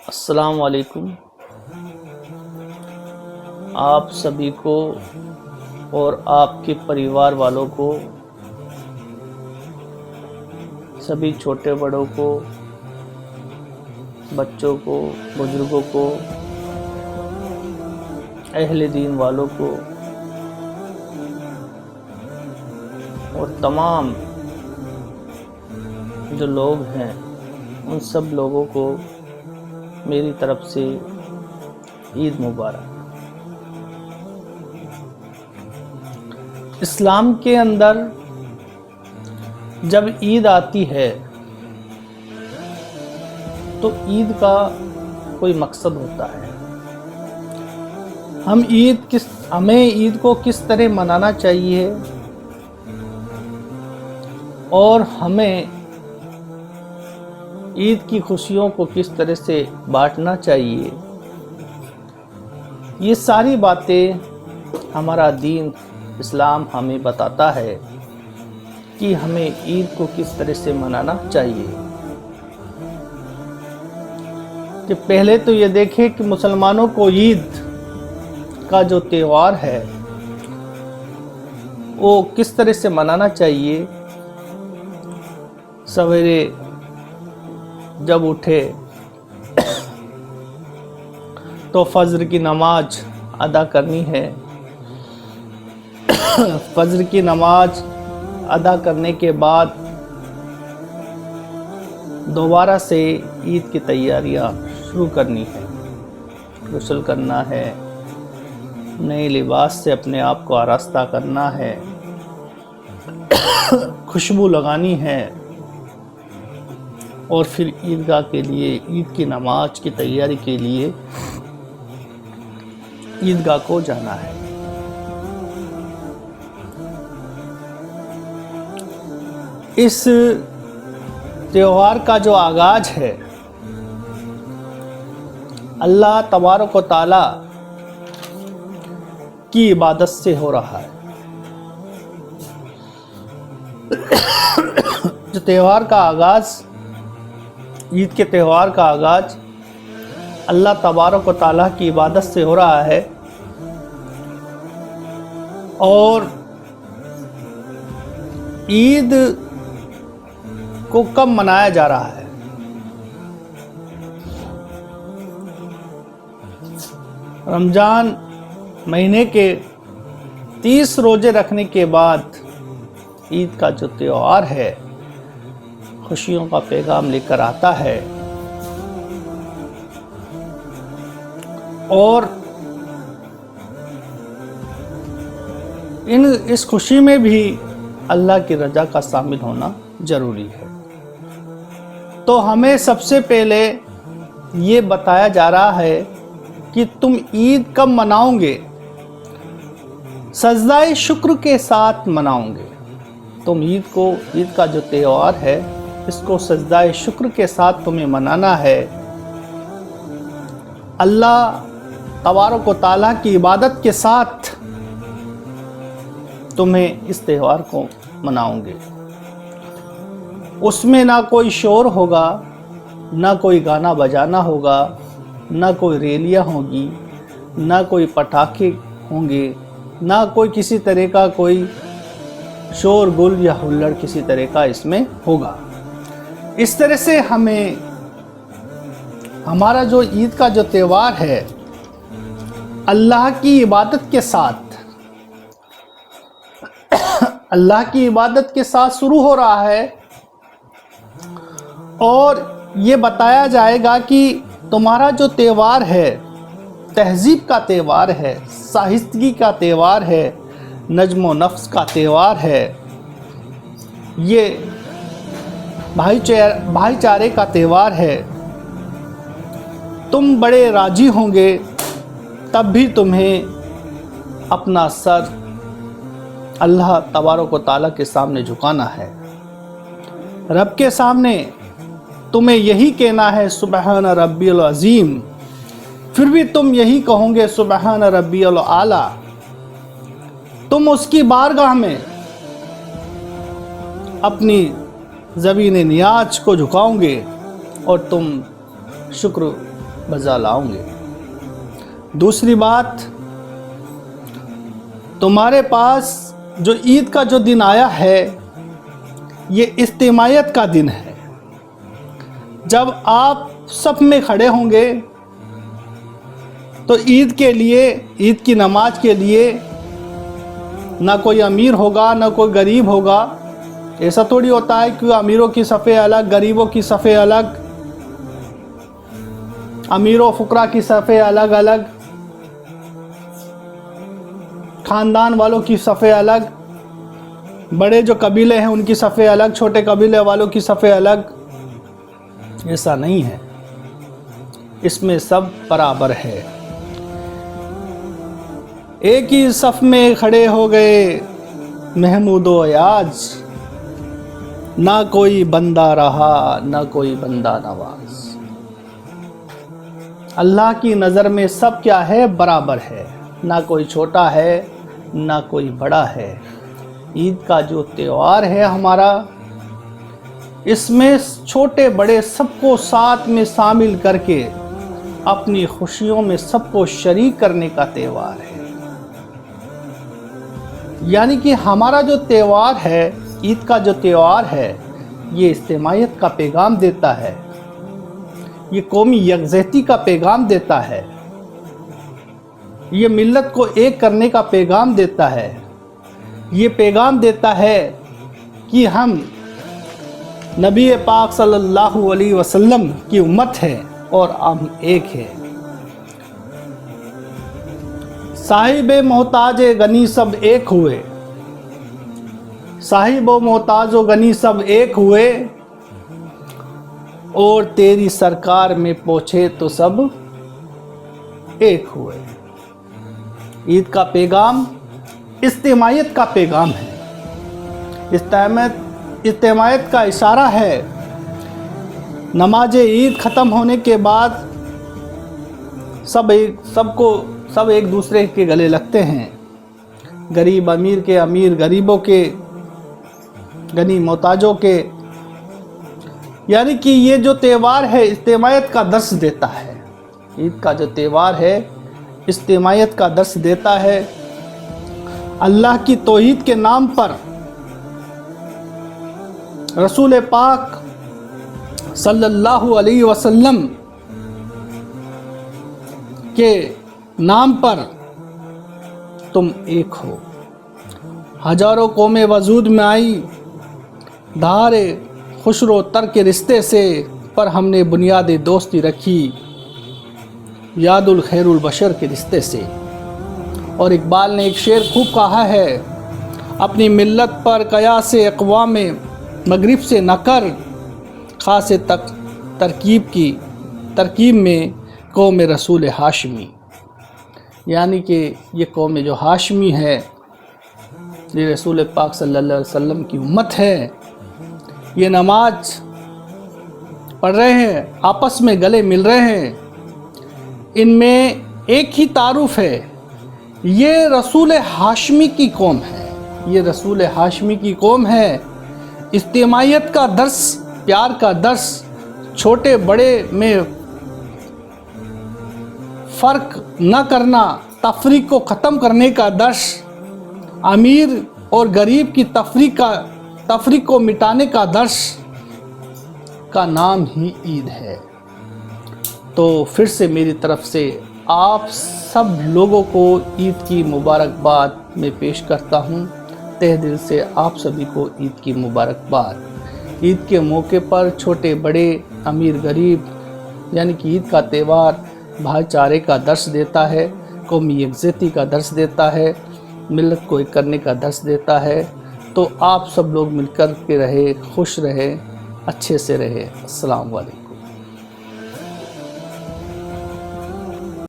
السلام علیکم. آپ سبھی کو اور آپ کے پریوار والوں کو، سبھی چھوٹے بڑوں کو، بچوں کو، بزرگوں کو، اہل دین والوں کو اور تمام جو لوگ ہیں ان سب لوگوں کو میری طرف سے عید مبارک. اسلام کے اندر جب عید آتی ہے تو عید کا کوئی مقصد ہوتا ہے. ہمیں عید کو کس طرح منانا چاہیے اور ہمیں عید کی خوشیوں کو کس طرح سے بانٹنا چاہیے، یہ ساری باتیں ہمارا دین اسلام ہمیں بتاتا ہے کہ ہمیں عید کو کس طرح سے منانا چاہیے. کہ پہلے تو یہ دیکھیں کہ مسلمانوں کو عید کا جو تہوار ہے وہ کس طرح سے منانا چاہیے. سویرے جب اٹھے تو فجر کی نماز ادا کرنی ہے. فجر کی نماز ادا کرنے کے بعد دوبارہ سے عید کی تیاریاں شروع کرنی ہے. غسل کرنا ہے، نئے لباس سے اپنے آپ کو آراستہ کرنا ہے، خوشبو لگانی ہے اور پھر عیدگاہ کے لیے، عید کی نماز کی تیاری کے لیے عیدگاہ کو جانا ہے. اس تہوار کا جو آغاز ہے اللہ تبارک و تعالی کی عبادت سے ہو رہا ہے. جو تہوار کا آغاز، عید کے تہوار کا آغاز اللہ تبارک و تعالی کی عبادت سے ہو رہا ہے. اور عید کو کب منایا جا رہا ہے؟ رمضان مہینے کے 30 روزے رکھنے کے بعد عید کا جو تہوار ہے خوشیوں کا پیغام لے کر آتا ہے. اور اس خوشی میں بھی اللہ کی رضا کا شامل ہونا ضروری ہے. تو ہمیں سب سے پہلے یہ بتایا جا رہا ہے کہ تم عید کب مناؤ گے؟ سجدہ شکر کے ساتھ مناؤ گے. تم عید کا جو تہوار ہے اس کو سجدہ شکر کے ساتھ تمہیں منانا ہے. اللہ تبارک و تعالیٰ کی عبادت کے ساتھ تمہیں اس تہوار کو مناؤ گے. اس میں نہ کوئی شور ہوگا، نہ کوئی گانا بجانا ہوگا، نہ کوئی ریلیاں ہوگی، نہ کوئی پٹاخے ہوں گے، نہ کوئی کسی طرح کا کوئی شور گل یا ہلڑ کسی طرح کا اس میں ہوگا. اس طرح سے ہمیں ہمارا جو عید کا جو تہوار ہے اللہ کی عبادت کے ساتھ شروع ہو رہا ہے. اور یہ بتایا جائے گا کہ تمہارا جو تہوار ہے تہذیب کا تہوار ہے، شائستگی کا تہوار ہے، نظم و نفس کا تہوار ہے، یہ بھائی چارے کا تہوار ہے. تم بڑے راضی ہوں گے تب بھی تمہیں اپنا سر اللہ تبارک و تعالیٰ کے سامنے جھکانا ہے. رب کے سامنے تمہیں یہی کہنا ہے سبحان ربی العظیم، پھر بھی تم یہی کہو گے سبحان ربی الاعلی. تم اس کی بارگاہ میں اپنی زمین نیاز کو جھکاؤ گے اور تم شکر بجا لاؤ گے۔ دوسری بات، تمہارے پاس جو عید کا جو دن آیا ہے یہ اجتماعیت کا دن ہے۔ جب آپ صف میں کھڑے ہوں گے تو عید کے لیے، عید کی نماز کے لیے نہ کوئی امیر ہوگا نہ کوئی غریب ہوگا۔ ایسا تھوڑی ہوتا ہے کہ امیروں کی صفیں الگ، غریبوں کی صفیں الگ، امیر و فقراء کی صفیں الگ الگ، خاندان والوں کی صفیں الگ، بڑے جو قبیلے ہیں ان کی صفیں الگ، چھوٹے قبیلے والوں کی صفیں الگ۔ ایسا نہیں ہے، اس میں سب برابر ہے۔ ایک ہی صف میں کھڑے ہو گئے محمود و ایاز، نہ کوئی بندہ رہا نہ کوئی بندہ نواز۔ اللہ کی نظر میں سب کیا ہے؟ برابر ہے، نہ کوئی چھوٹا ہے نہ کوئی بڑا ہے۔ عید کا جو تہوار ہے ہمارا، اس میں چھوٹے بڑے سب کو ساتھ میں شامل کر کے اپنی خوشیوں میں سب کو شریک کرنے کا تہوار ہے۔ یعنی کہ ہمارا جو تہوار ہے، عید کا جو تہوار ہے، یہ اجتماعیت کا پیغام دیتا ہے، یہ قومی یکجہتی کا پیغام دیتا ہے، یہ ملت کو ایک کرنے کا پیغام دیتا ہے، یہ پیغام دیتا ہے کہ ہم نبی پاک صلی اللہ علیہ وسلم کی امت ہے اور ہم ایک ہیں۔ صاحب محتاج غنی سب ایک ہوئے، صاحب و محتاج و غنی سب ایک ہوئے، اور تیری سرکار میں پہنچے تو سب ایک ہوئے۔ عید کا پیغام اجتماعیت کا پیغام ہے، اجتماعیت کا اشارہ ہے۔ نماز عید ختم ہونے کے بعد سب ایک دوسرے کے گلے لگتے ہیں، غریب امیر کے، امیر غریبوں کے، غنی محتاجوں کے۔ یعنی کہ یہ جو تہوار ہے اجتماعیت کا درس دیتا ہے۔ عید کا جو تہوار ہے اجتماعیت کا درس دیتا ہے۔ اللہ کی توحید کے نام پر، رسول پاک صلی اللہ علیہ وسلم کے نام پر تم ایک ہو۔ ہزاروں قومیں وجود میں آئی دھارے خشرو تر کے رشتے سے، پر ہم نے بنیاد دوستی رکھی یاد الخیر البشر کے رشتے سے۔ اور اقبال نے ایک شعر خوب کہا ہے، اپنی ملت پر قیاس اقوام مغرب سے نہ کر، خاص ترکیب میں قوم رسول ہاشمی۔ یعنی کہ یہ قوم جو ہاشمی ہے، یہ رسول پاک صلی اللہ علیہ وسلم کی امت ہے، یہ نماز پڑھ رہے ہیں، آپس میں گلے مل رہے ہیں، ان میں ایک ہی تعارف ہے، یہ رسول ہاشمی کی قوم ہے، یہ رسول ہاشمی کی قوم ہے۔ اجتماعیت کا درس، پیار کا درس، چھوٹے بڑے میں فرق نہ کرنا، تفریق کو ختم کرنے کا درس، امیر اور غریب کی تفریق کو مٹانے کا درس کا نام ہی عید ہے۔ تو پھر سے میری طرف سے آپ سب لوگوں کو عید کی مبارکباد میں پیش کرتا ہوں، تہ دل سے آپ سبھی کو عید کی مبارکباد۔ عید کے موقع پر چھوٹے بڑے، امیر غریب، یعنی کہ عید کا تہوار بھائی چارے کا درس دیتا ہے، قومی یکجہتی کا درس دیتا ہے، ملت کو ایک کرنے کا درس دیتا ہے۔ تو آپ سب لوگ مل کر کے رہے، خوش رہے، اچھے سے رہے۔ السلام علیکم۔